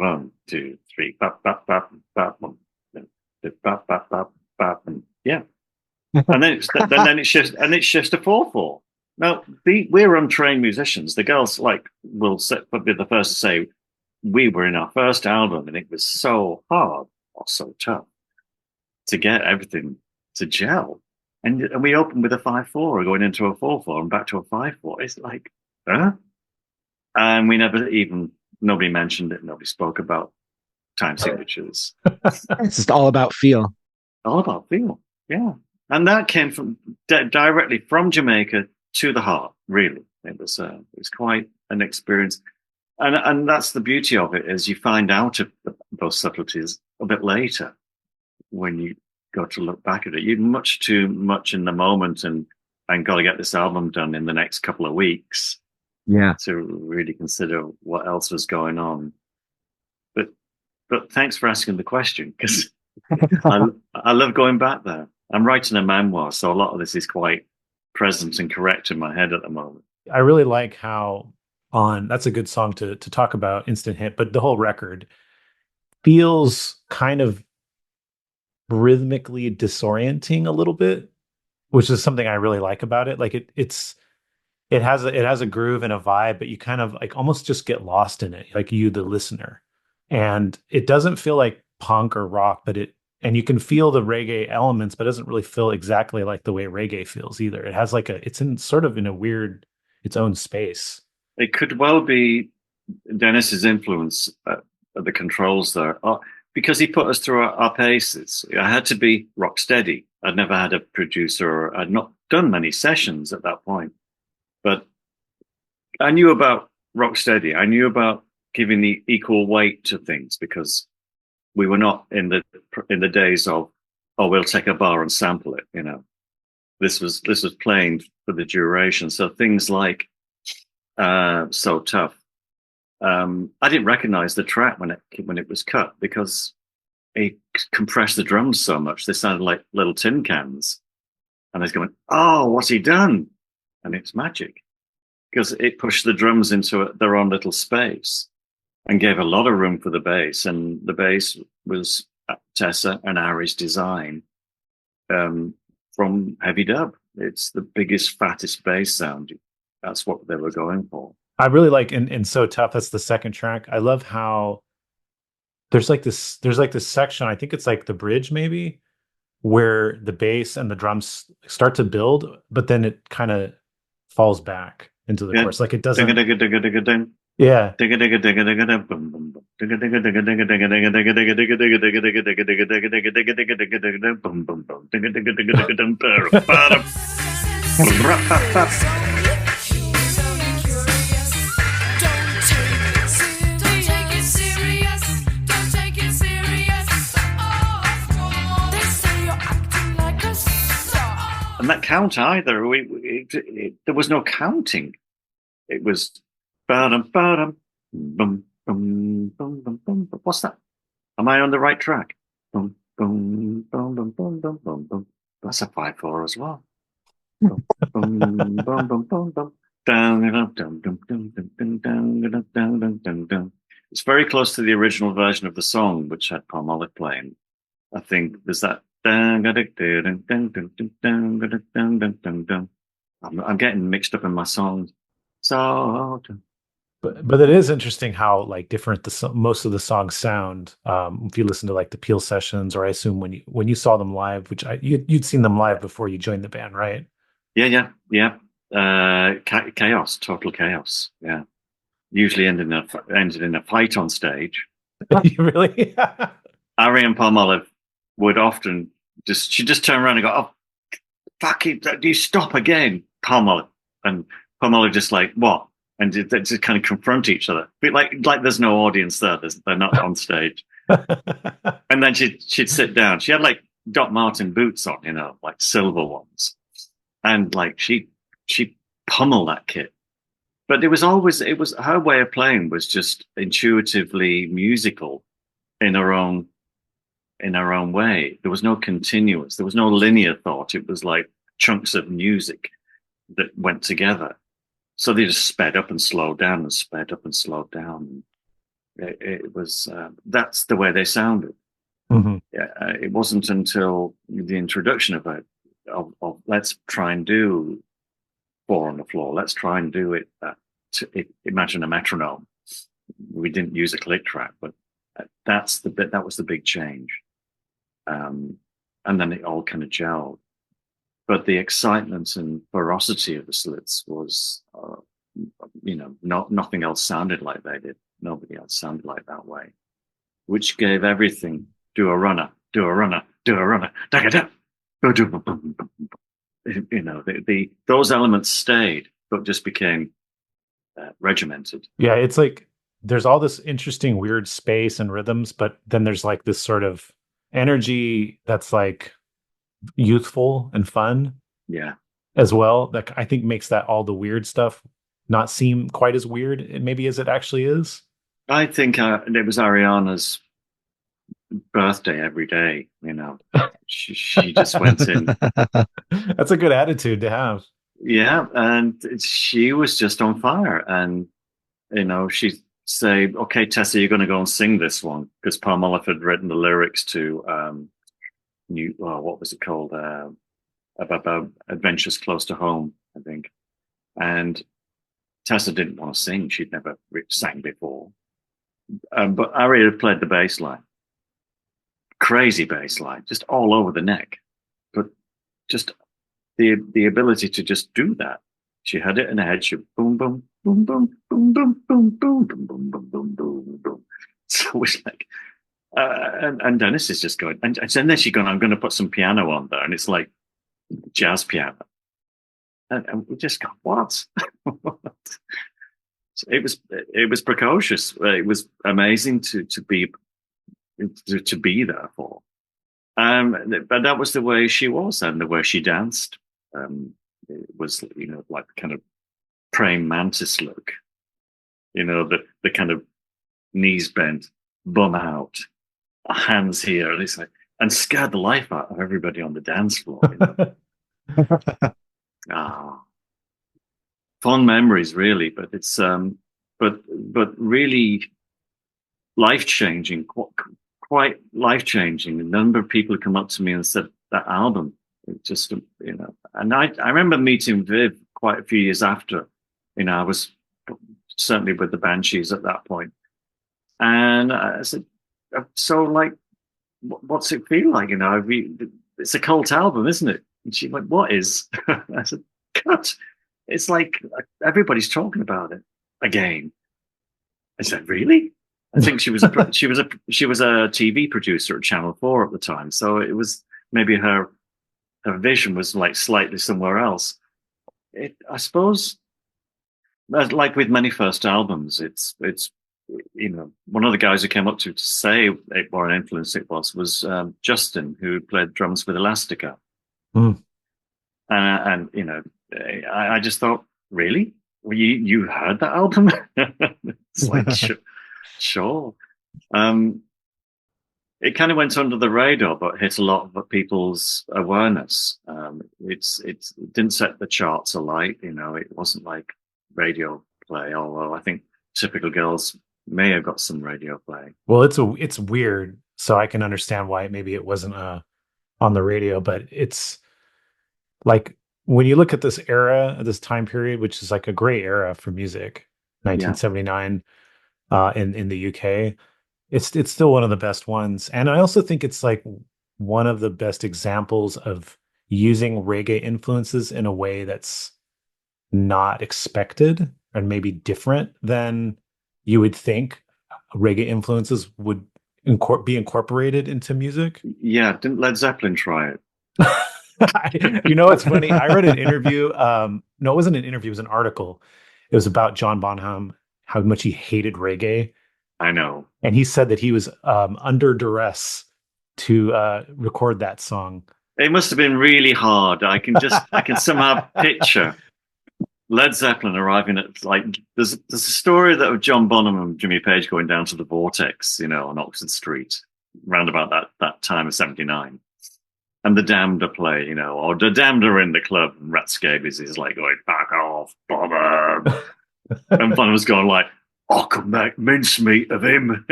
1, 2, 3, bap, bap, bap, bap, bum, bap, bap, bap, bap, and yeah. And then it shifts to 4/4. Now we're untrained musicians. The girls will be the first to say we were in our first album and it was so hard or so tough to get everything to gel. And we opened with a 5/4 going into a 4/4 and back to a 5/4. It's like, huh? And nobody mentioned it. Nobody spoke about time signatures. It's just all about feel. All about feel. Yeah. And that came from directly from Jamaica to the heart. Really, it was quite an experience, and that's the beauty of it, is you find out of those subtleties a bit later when you go to look back at it. You're much too much in the moment, and got to get this album done in the next couple of weeks. Yeah, to really consider what else was going on. But thanks for asking the question, because I love going back there. I'm writing a memoir, so a lot of this is quite present and correct in my head at the moment. I really like how that's a good song to talk about, Instant Hit, but the whole record feels kind of rhythmically disorienting a little bit, which is something I really like about it. Like it has a groove and a vibe, but you kind of like almost just get lost in it, like you, the listener. And it doesn't feel like punk or rock, and you can feel the reggae elements, but it doesn't really feel exactly like the way reggae feels either. It has it's in sort of in a weird, its own space. It could well be Dennis's influence at the controls there, because he put us through our paces. I had to be rock steady. I'd never had a producer, or I'd not done many sessions at that point. But I knew about rock steady. I knew about giving the equal weight to things, because we were not in the days of, we'll take a bar and sample it. This was playing for the duration. So things like So Tough. I didn't recognize the track when it was cut, because he compressed the drums so much they sounded like little tin cans. And I was going, oh, what's he done? And it's magic, because it pushed the drums into their own little space and gave a lot of room for the bass. And the bass was Tessa and Ari's design from heavy dub. It's the biggest, fattest bass sound. That's what they were going for. I really like in So Tough, that's the second track. I love how there's this section, I think it's like the bridge maybe, where the bass and the drums start to build, but then it kind of falls back into the chorus. Like it doesn't. Yeah. And that count either, there was no counting. It was ba-dum, ba-dum, bum, bum, bum, bum, bum. What's that? Am I on the right track? Bum, bum, bum, bum, bum, bum, bum, bum. That's a 5/4 as well. Bum, bum, bum, bum, bum, bum. It's very close to the original version of the song, which had Palmolive playing. I think there's that. I'm getting mixed up in my songs. So, but it is interesting how like different most of the songs sound. If you listen to like the Peel sessions, or I assume when you saw them live, which you'd seen them live before you joined the band, right? Yeah. Chaos, total chaos. Yeah, usually ended in a fight on stage. Really? Ari and Palmolive would often just turn around and go, "Oh, fuck it! Do you stop again, Palmolive?" And Palmolive just like, "What?" And they just kind of confront each other, but like there's no audience there. They're not on stage. And then she'd sit down. She had like Doc Marten boots on, like silver ones, and like she pummeled that kid. But it was her way of playing was just intuitively musical in her own way. There was no continuous, there was no linear thought. It was like chunks of music that went together. So they just sped up and slowed down and sped up and slowed down. It was that's the way they sounded. Mm-hmm. It wasn't until the introduction of let's try and do four on the floor. Let's try and do it. Imagine a metronome. We didn't use a click track, but that's the bit. That was the big change. And then it all kind of gelled. But the excitement and ferocity of the Slits was, nothing else sounded like they did. Nobody else sounded like that way, which gave everything. Do a runner, do a runner, do a runner. Those elements stayed, but just became regimented. Yeah, it's like there's all this interesting, weird space and rhythms, but then there's like this sort of energy that's like youthful and fun. Yeah. As well. That I think makes that all the weird stuff not seem quite as weird maybe as it actually is. I think it was Ariana's birthday every day. She just went in. That's a good attitude to have. Yeah, and she was just on fire. And she'd say, "Okay, Tessa, you're going to go and sing this one," because Palm Olive had written the lyrics to what was it called? About Adventures Close to Home, I think. And Tessa didn't want to sing; she'd never sang before. But Ari had played the bass line. Crazy bass line, just all over the neck, but just the ability to just do that. She had it in her head. She boom, boom, boom, boom, boom, boom, boom, boom, boom, boom, boom, boom, boom, boom. So it was like, and Dennis is just going, and then she's going, "I'm going to put some piano on there," and it's like jazz piano, and we just go, "What?" So it was precocious. It was amazing to be there for. But that was the way she was, and the way she danced. It was, like kind of praying mantis look. The kind of knees bent, bum out, hands here, and it's like, and scared the life out of everybody on the dance floor. Fond memories, really, but it's but really life changing. Quite life-changing. A number of people come up to me and said that album, it just, and I remember meeting Viv quite a few years after, I was certainly with the Banshees at that point. And I said, so like, what's it feel like? It's a cult album, isn't it? And she went, what is? I said, cut. It's like everybody's talking about it again. I said, really? I think she was a TV producer at Channel 4 at the time, so it was maybe her vision was like slightly somewhere else. I suppose, like with many first albums, it's one of the guys who came up to say what an influence it was Justin, who played drums with Elastica, and I just thought, really, well, you heard that album? It's like. Sure. It kind of went under the radar, but hit a lot of people's awareness. It didn't set the charts alight. It wasn't like radio play, although I think Typical Girls may have got some radio play. Well, it's weird, so I can understand why maybe it wasn't on the radio, but it's like when you look at this era, this time period, which is like a great era for music, 1979. In the UK, it's still one of the best ones, and I also think it's like one of the best examples of using reggae influences in a way that's not expected and maybe different than you would think reggae influences would be incorporated into music. Yeah, didn't Led Zeppelin try it? It's funny. I read an interview. No, it wasn't an interview. It was an article. It was about John Bonham, how much he hated reggae. I know. And he said that he was under duress to record that song. It must have been really hard. I can somehow picture Led Zeppelin arriving at, like, there's a story of John Bonham and Jimmy Page going down to the Vortex, on Oxford Street, round about that time of 79. And the Damned are playing, or the Damned are in the club, and Rat Scabies is like going, back off, Bonham. And Bonham was going like, I can make mincemeat of him.